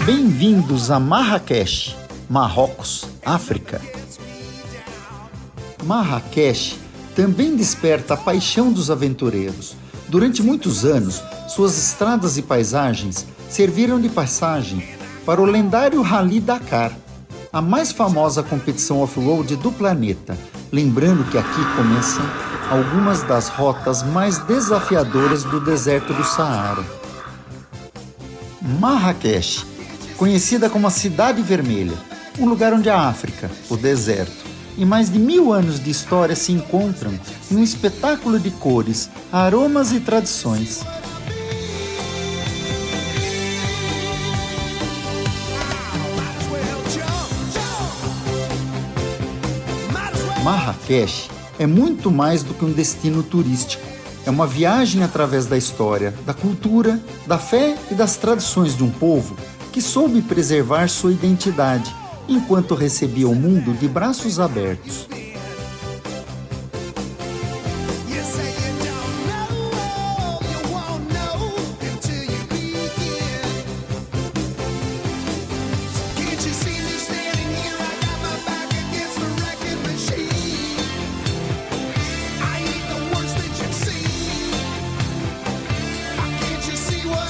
Bem-vindos a Marrakech, Marrocos, África. Marrakech também desperta a paixão dos aventureiros. Durante muitos anos, suas estradas e paisagens serviram de passagem para o lendário Rally Dakar, a mais famosa competição off-road do planeta, lembrando que aqui começam algumas das rotas mais desafiadoras do deserto do Saara. Marrakech, conhecida como a Cidade Vermelha, um lugar onde a África, o deserto, e mais de 1000 anos de história se encontram em um espetáculo de cores, aromas e tradições. Marrakech é muito mais do que um destino turístico. É uma viagem através da história, da cultura, da fé e das tradições de um povo que soube preservar sua identidade, enquanto recebia o mundo de braços abertos.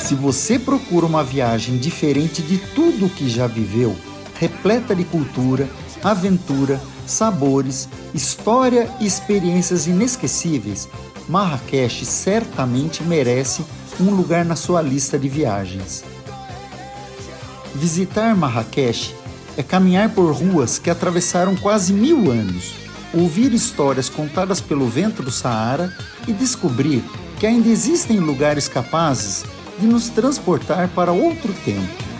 Se você procura uma viagem diferente de tudo o que já viveu, repleta de cultura, aventura, sabores, história e experiências inesquecíveis, Marrakech certamente merece um lugar na sua lista de viagens. Visitar Marrakech é caminhar por ruas que atravessaram quase 1000 anos, ouvir histórias contadas pelo vento do Saara e descobrir que ainda existem lugares capazes de nos transportar para outro tempo.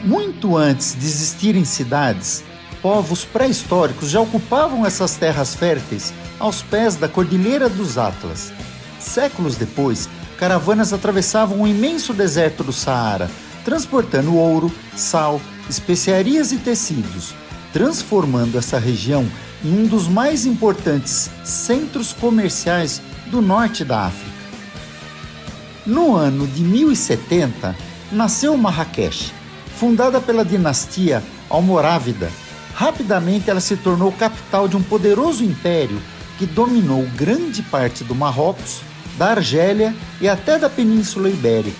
Muito antes de existirem cidades, povos pré-históricos já ocupavam essas terras férteis aos pés da Cordilheira dos Atlas. Séculos depois, caravanas atravessavam o imenso deserto do Saara, transportando ouro, sal, especiarias e tecidos, transformando essa região em um dos mais importantes centros comerciais do norte da África. No ano de 1070, nasceu Marrakech. Fundada pela dinastia Almorávida, rapidamente ela se tornou capital de um poderoso império que dominou grande parte do Marrocos, da Argélia e até da Península Ibérica.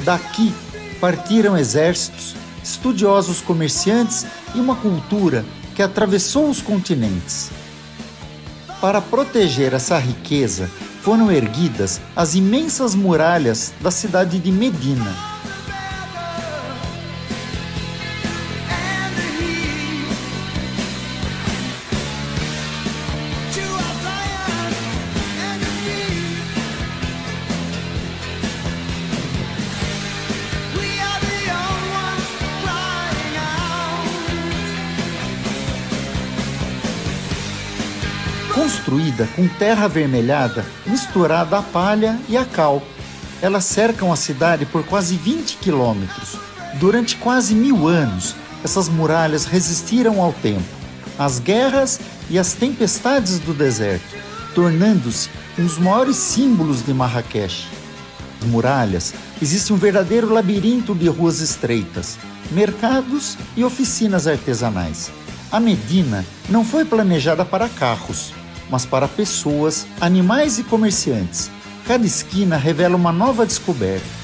Daqui partiram exércitos, estudiosos comerciantes e uma cultura que atravessou os continentes. Para proteger essa riqueza, foram erguidas as imensas muralhas da cidade de Medina. Construída com terra avermelhada misturada à palha e a cal. Elas cercam a cidade por quase 20 quilômetros. Durante quase 1000 anos, essas muralhas resistiram ao tempo, às guerras e às tempestades do deserto, tornando-se um dos maiores símbolos de Marrakech. Nas muralhas existe um verdadeiro labirinto de ruas estreitas, mercados e oficinas artesanais. A Medina não foi planejada para carros, mas para pessoas, animais e comerciantes. Cada esquina revela uma nova descoberta.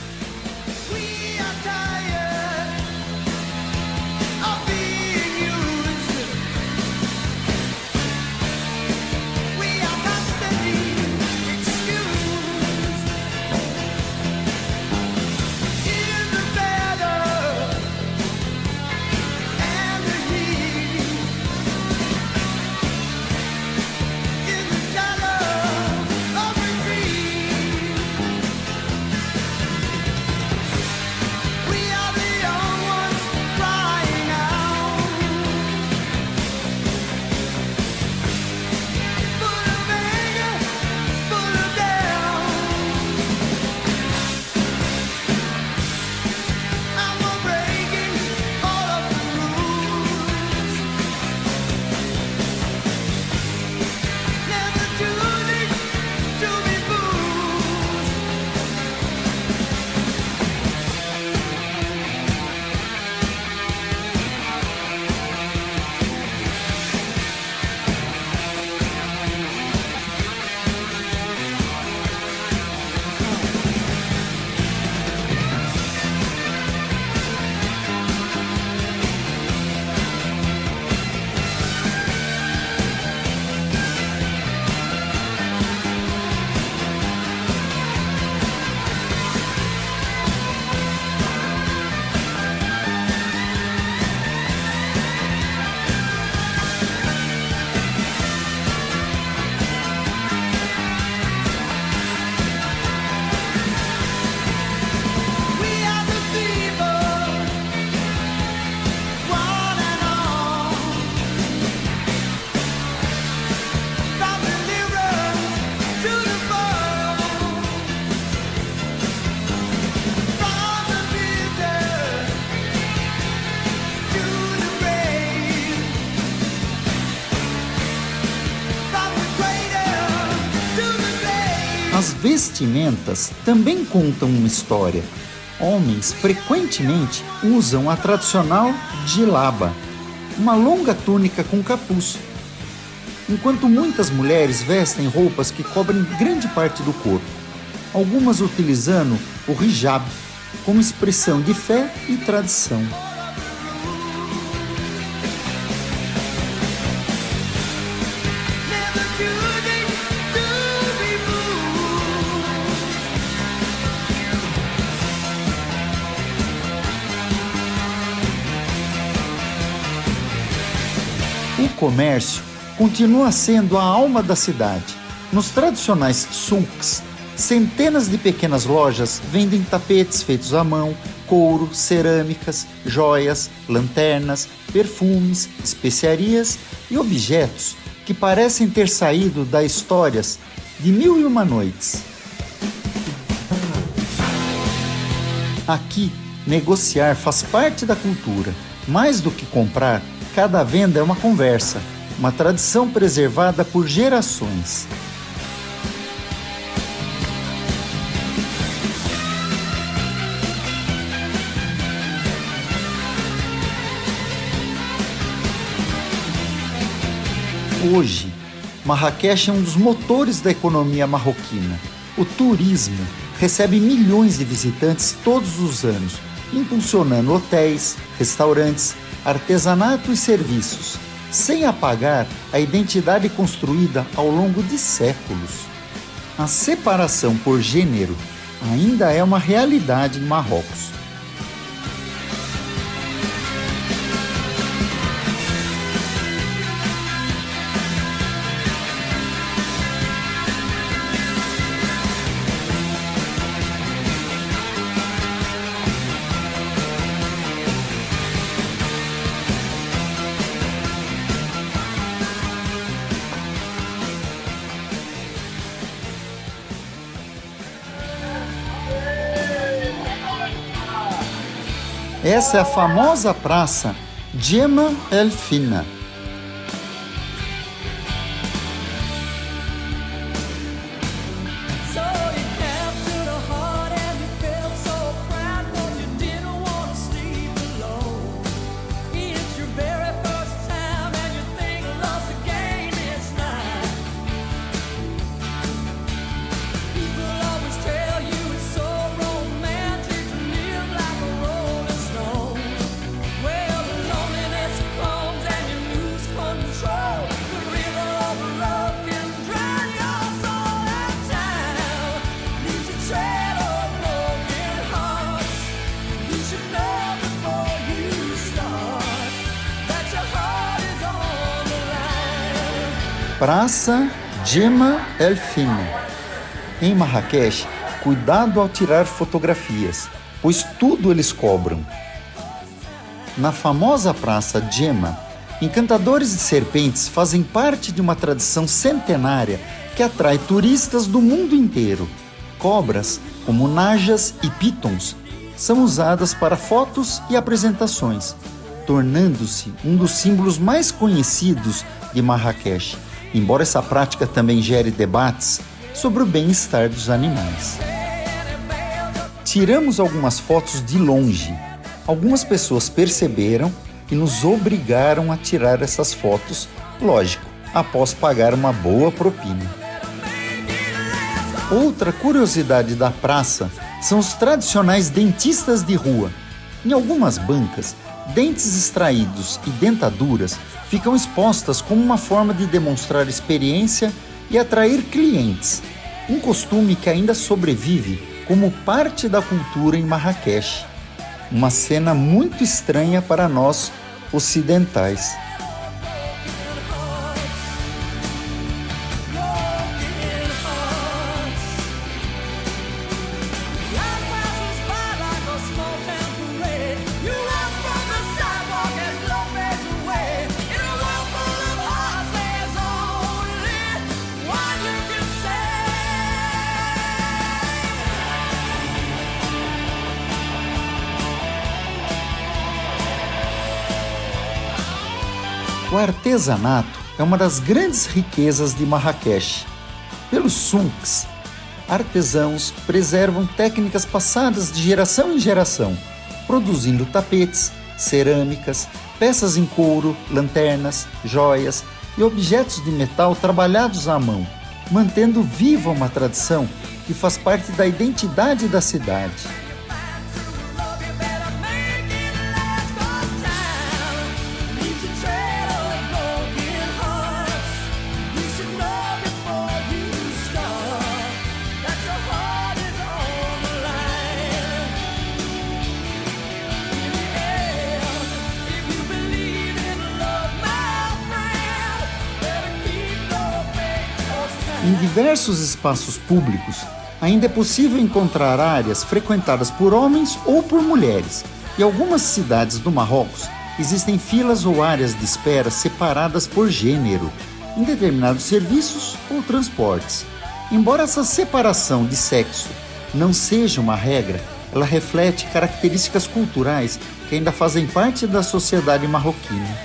As vestimentas também contam uma história. Homens frequentemente usam a tradicional djilaba, uma longa túnica com capuz, enquanto muitas mulheres vestem roupas que cobrem grande parte do corpo, algumas utilizando o hijab como expressão de fé e tradição. O comércio continua sendo a alma da cidade. Nos tradicionais souks, centenas de pequenas lojas vendem tapetes feitos à mão, couro, cerâmicas, joias, lanternas, perfumes, especiarias e objetos que parecem ter saído das histórias de Mil e Uma Noites. Aqui, negociar faz parte da cultura. Mais do que comprar, cada venda é uma conversa, uma tradição preservada por gerações. Hoje, Marrakech é um dos motores da economia marroquina. O turismo recebe milhões de visitantes todos os anos, impulsionando hotéis, restaurantes, artesanato e serviços, sem apagar a identidade construída ao longo de séculos. A separação por gênero ainda é uma realidade em Marrocos. Essa é a famosa praça Jemaa El Fna. Praça Jemaa El Fna. Em Marrakech, cuidado ao tirar fotografias, pois tudo eles cobram. Na famosa Praça Jemaa, encantadores de serpentes fazem parte de uma tradição centenária que atrai turistas do mundo inteiro. Cobras, como najas e pitons, são usadas para fotos e apresentações, tornando-se um dos símbolos mais conhecidos de Marrakech, embora essa prática também gere debates sobre o bem-estar dos animais. Tiramos algumas fotos de longe. Algumas pessoas perceberam e nos obrigaram a tirar essas fotos, lógico, após pagar uma boa propina. Outra curiosidade da praça são os tradicionais dentistas de rua. Em algumas bancas, dentes extraídos e dentaduras ficam expostas como uma forma de demonstrar experiência e atrair clientes, um costume que ainda sobrevive como parte da cultura em Marrakech. Uma cena muito estranha para nós ocidentais. O artesanato é uma das grandes riquezas de Marrakech. Pelos souks, artesãos preservam técnicas passadas de geração em geração, produzindo tapetes, cerâmicas, peças em couro, lanternas, joias e objetos de metal trabalhados à mão, mantendo viva uma tradição que faz parte da identidade da cidade. Em diversos espaços públicos, ainda é possível encontrar áreas frequentadas por homens ou por mulheres. Em algumas cidades do Marrocos, existem filas ou áreas de espera separadas por gênero, em determinados serviços ou transportes. Embora essa separação de sexo não seja uma regra, ela reflete características culturais que ainda fazem parte da sociedade marroquina.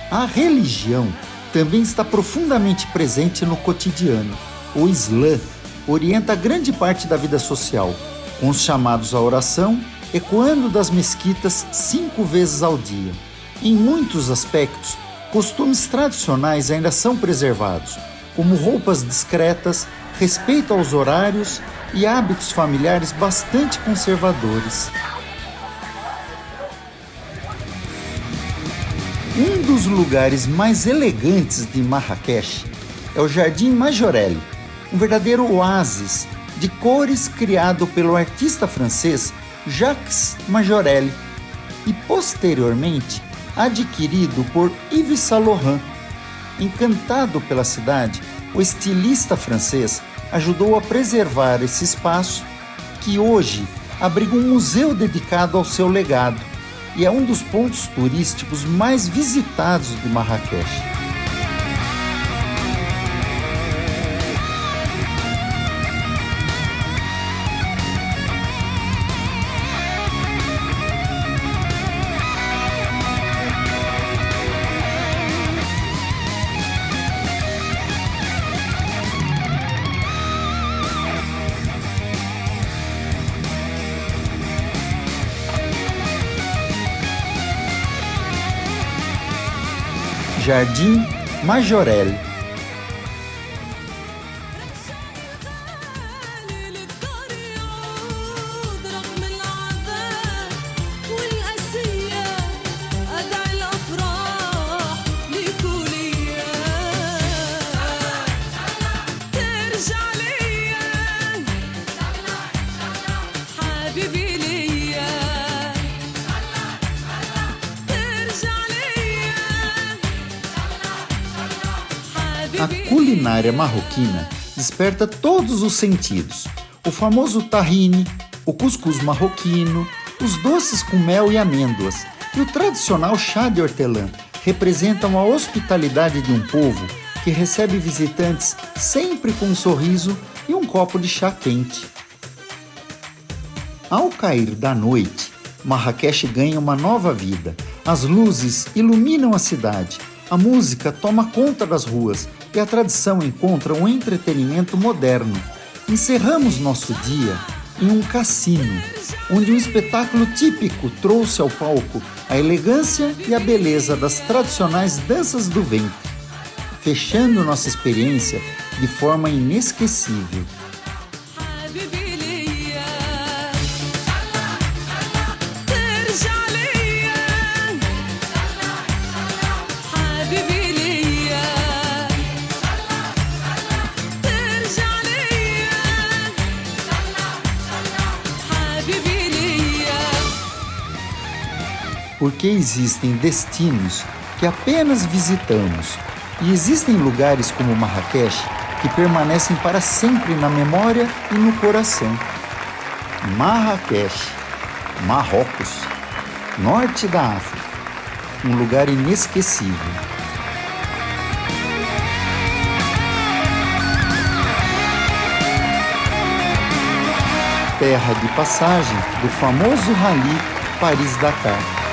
A religião também está profundamente presente no cotidiano. O Islã orienta grande parte da vida social, com os chamados à oração ecoando das mesquitas 5 vezes ao dia. Em muitos aspectos, costumes tradicionais ainda são preservados, como roupas discretas, respeito aos horários e hábitos familiares bastante conservadores. Um dos lugares mais elegantes de Marrakech é o Jardim Majorelle, um verdadeiro oásis de cores criado pelo artista francês Jacques Majorelle e posteriormente adquirido por Yves Saint Laurent. Encantado pela cidade, o estilista francês ajudou a preservar esse espaço que hoje abriga um museu dedicado ao seu legado e é um dos pontos turísticos mais visitados de Marrakech. Jardim Majorelle. A culinária marroquina desperta todos os sentidos. O famoso tahine, o cuscuz marroquino, os doces com mel e amêndoas e o tradicional chá de hortelã representam a hospitalidade de um povo que recebe visitantes sempre com um sorriso e um copo de chá quente. Ao cair da noite, Marrakech ganha uma nova vida. As luzes iluminam a cidade, a música toma conta das ruas e a tradição encontra um entretenimento moderno. Encerramos nosso dia em um cassino, onde um espetáculo típico trouxe ao palco a elegância e a beleza das tradicionais danças do ventre, fechando nossa experiência de forma inesquecível. Porque existem destinos que apenas visitamos e existem lugares como Marrakech que permanecem para sempre na memória e no coração. Marrakech, Marrocos, norte da África, um lugar inesquecível. Terra de passagem do famoso Rally Paris-Dakar.